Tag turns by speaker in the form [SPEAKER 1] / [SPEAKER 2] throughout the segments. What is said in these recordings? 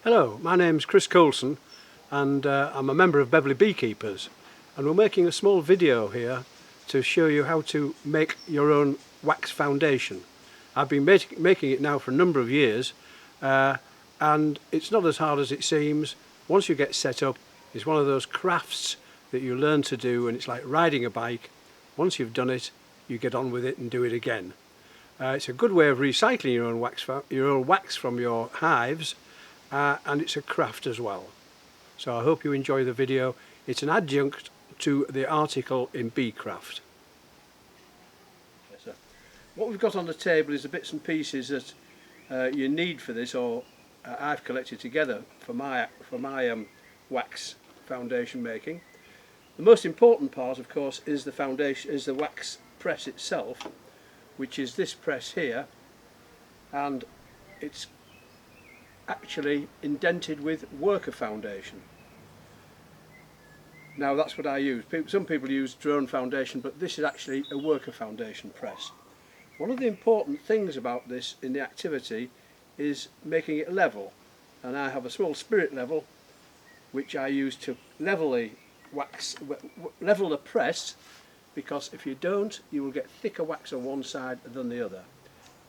[SPEAKER 1] Hello, my name's Chris Coulson and I'm a member of Beverley Beekeepers, and we're making a small video here to show you how to make your own wax foundation. I've been making it now for a number of years and it's not as hard as it seems. Once you get set up, it's one of those crafts that you learn to do, and it's like riding a bike. Once you've done it, you get on with it and do it again. It's a good way of recycling your own wax from your hives. And it's a craft as well. So I hope you enjoy the video. It's an adjunct to the article in Beecraft. So what we've got on the table is the bits and pieces that you need for this, or I've collected together for my wax foundation making. The most important part, of course, is the foundation, is the wax press itself, which is this press here, and it's actually indented with worker foundation. Now that's what I use. Some people use drone foundation, but this is actually a worker foundation press. One of the important things about this in the activity is making it level, and I have a small spirit level which I use to level the wax, level the press, because if you don't, you will get thicker wax on one side than the other.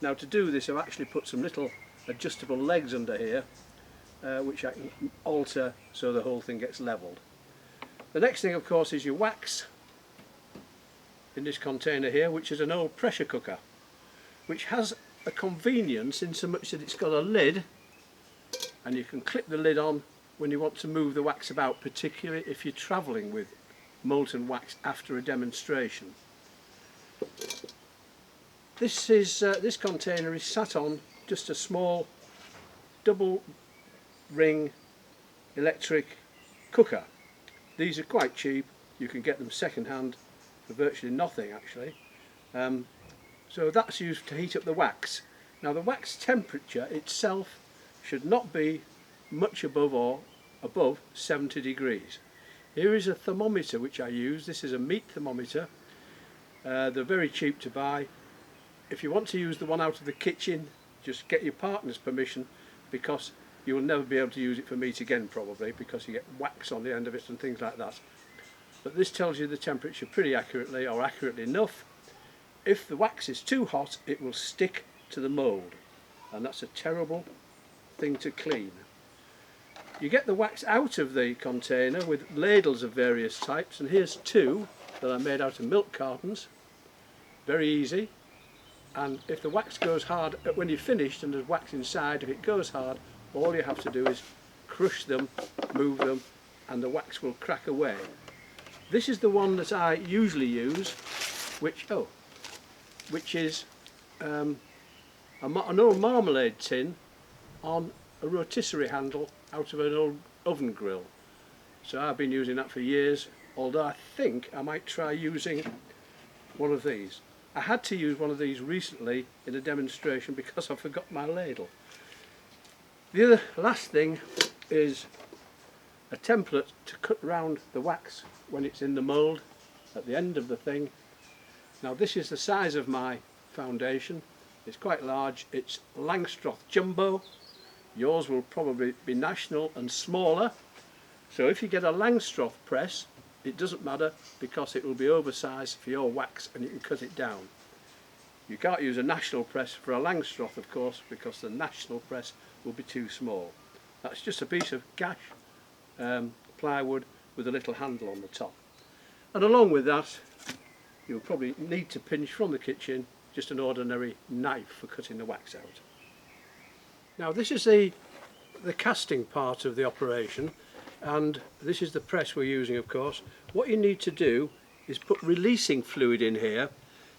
[SPEAKER 1] Now to do this, I've actually put some little adjustable legs under here which I can alter so the whole thing gets levelled. The next thing, of course, is your wax in this container here, which is an old pressure cooker, which has a convenience in so much that it's got a lid, and you can clip the lid on when you want to move the wax about, particularly if you're travelling with molten wax after a demonstration. This container is sat on just a small double ring electric cooker. These are quite cheap. You can get them second hand for virtually nothing actually. So that's used to heat up the wax. Now the wax temperature itself should not be much above 70 degrees. Here is a thermometer which I use. This is a meat thermometer. They're very cheap to buy. If you want to use the one out of the kitchen, just get your partner's permission, because you will never be able to use it for meat again probably, because you get wax on the end of it and things like that. But this tells you the temperature pretty accurately, or accurately enough. If the wax is too hot, it will stick to the mould, and that's a terrible thing to clean. You get the wax out of the container with ladles of various types, and here's two that are made out of milk cartons. Very easy. And if the wax goes hard when you're finished and there's wax inside, if it goes hard, all you have to do is crush them, move them, and the wax will crack away. This is the one that I usually use, which is an old marmalade tin on a rotisserie handle out of an old oven grill. So I've been using that for years, although I think I might try using one of these. I had to use one of these recently in a demonstration because I forgot my ladle. The last thing is a template to cut round the wax when it's in the mould at the end of the thing. Now this is the size of my foundation. It's quite large. It's Langstroth Jumbo. Yours will probably be national and smaller. So if you get a Langstroth press, it doesn't matter, because it will be oversized for your wax and you can cut it down. You can't use a national press for a Langstroth, of course, because the national press will be too small. That's just a piece of gash plywood with a little handle on the top. And along with that, you'll probably need to pinch from the kitchen just an ordinary knife for cutting the wax out. Now this is the casting part of the operation, and this is the press we're using, of course. What you need to do is put releasing fluid in here,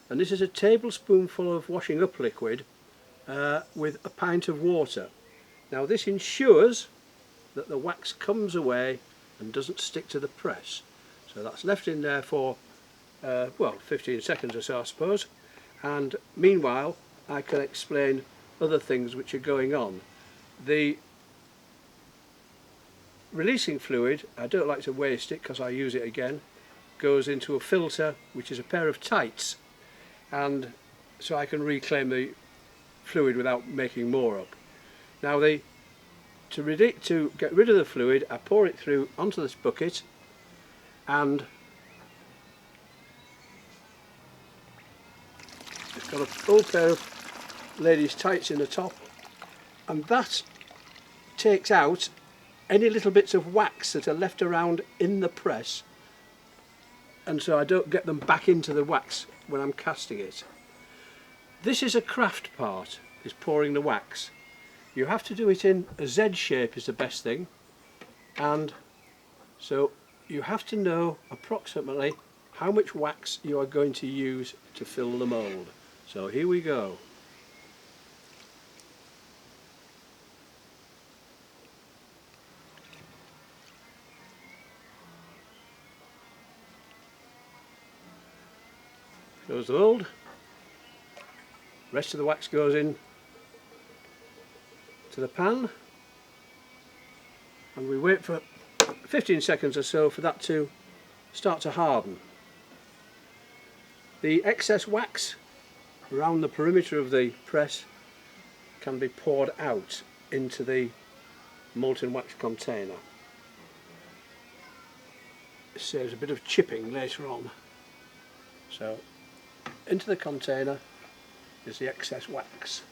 [SPEAKER 1] and this is a tablespoonful of washing up liquid with a pint of water. Now this ensures that the wax comes away and doesn't stick to the press. So that's left in there for well, 15 seconds or so, I suppose, and meanwhile I can explain other things which are going on. The releasing fluid, I don't like to waste it because I use it again, goes into a filter which is a pair of tights, and so I can reclaim the fluid without making more up. Now the to get rid of the fluid, I pour it through onto this bucket, and it's got a old pair of ladies' tights in the top, and that takes out any little bits of wax that are left around in the press, and so I don't get them back into the wax when I'm casting it. This is a craft part, is pouring the wax. You have to do it in a Z shape is the best thing, and so you have to know approximately how much wax you are going to use to fill the mould. So here we go. Goes the mould. Rest of the wax goes in to the pan, and we wait for 15 seconds or so for that to start to harden. The excess wax around the perimeter of the press can be poured out into the molten wax container. It saves a bit of chipping later on. So into the container is the excess wax.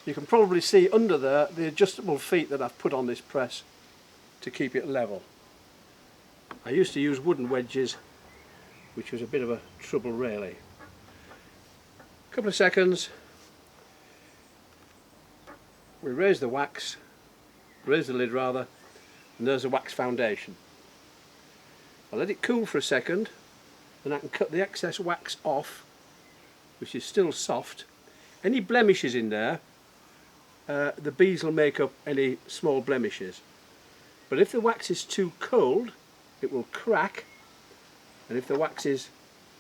[SPEAKER 1] You can probably see under there the adjustable feet that I've put on this press to keep it level. I used to use wooden wedges, which was a bit of a trouble really. A couple of seconds, we raise the wax, raise the lid rather, and there's a wax foundation. I'll let it cool for a second, and I can cut the excess wax off, which is still soft. Any blemishes in there, the bees will make up any small blemishes. But if the wax is too cold, it will crack, and if the wax is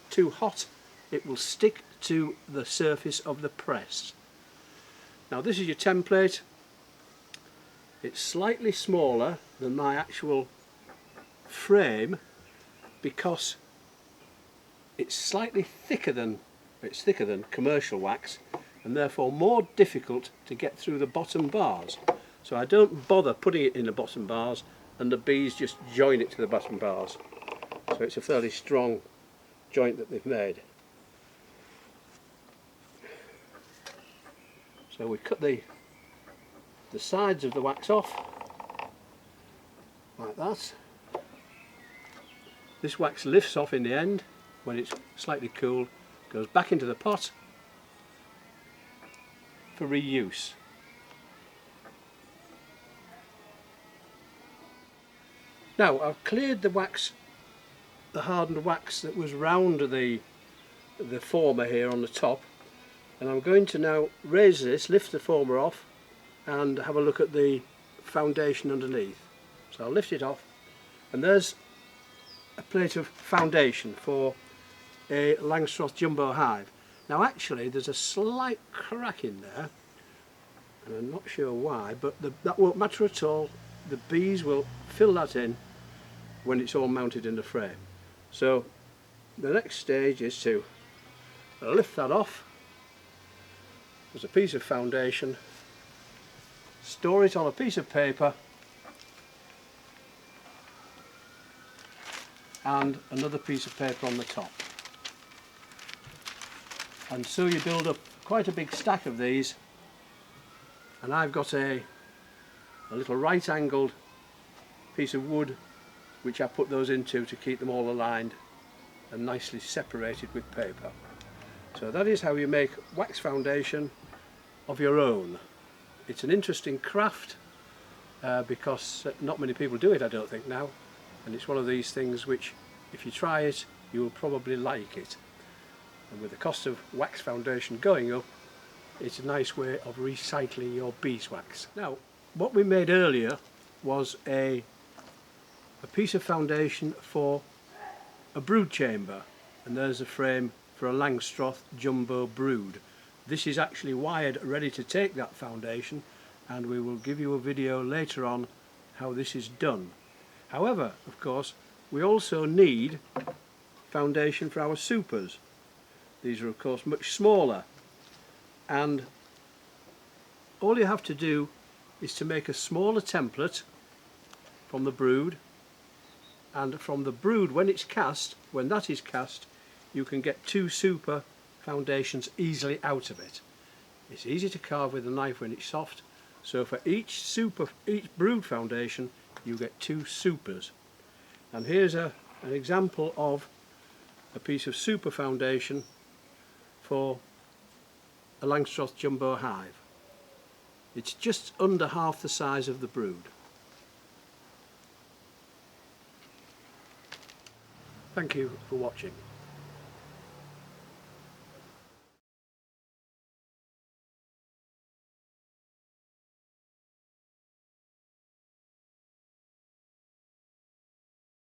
[SPEAKER 1] too hot, it will stick to the surface of the press. Now this is your template. It's slightly smaller than my actual frame because it's slightly thicker than commercial wax, and therefore more difficult to get through the bottom bars. So I don't bother putting it in the bottom bars, and the bees just join it to the bottom bars. So it's a fairly strong joint that they've made. So we cut the sides of the wax off like that. This wax lifts off in the end when it's slightly cool, goes back into the pot for reuse. Now I've cleared the wax, the hardened wax that was round the former here on the top, and I'm going to now raise this, lift the former off, and have a look at the foundation underneath. So I'll lift it off, and there's a plate of foundation for a Langstroth jumbo hive. Now actually there's a slight crack in there, and I'm not sure why, but that won't matter at all. The bees will fill that in when it's all mounted in the frame. So the next stage is to lift that off. There's a piece of foundation, store it on a piece of paper, and another piece of paper on the top. And so you build up quite a big stack of these, and I've got a little right angled piece of wood which I put those into to keep them all aligned and nicely separated with paper. So that is how you make wax foundation of your own. It's an interesting craft because not many people do it, I don't think, now, and it's one of these things which if you try it you will probably like it. And with the cost of wax foundation going up, it's a nice way of recycling your beeswax. Now what we made earlier was a piece of foundation for a brood chamber, and there's a frame for a Langstroth jumbo brood. This is actually wired ready to take that foundation, and we will give you a video later on how this is done. However, of course, we also need foundation for our supers. These are of course much smaller, and all you have to do is to make a smaller template from the brood, and from the brood when it's cast, when that is cast, you can get 2 super foundations easily out of it. It's easy to carve with a knife when it's soft, so for each brood foundation you get 2 supers. And here's an example of a piece of super foundation for a Langstroth jumbo hive. It's just under half the size of the brood. Thank you for watching.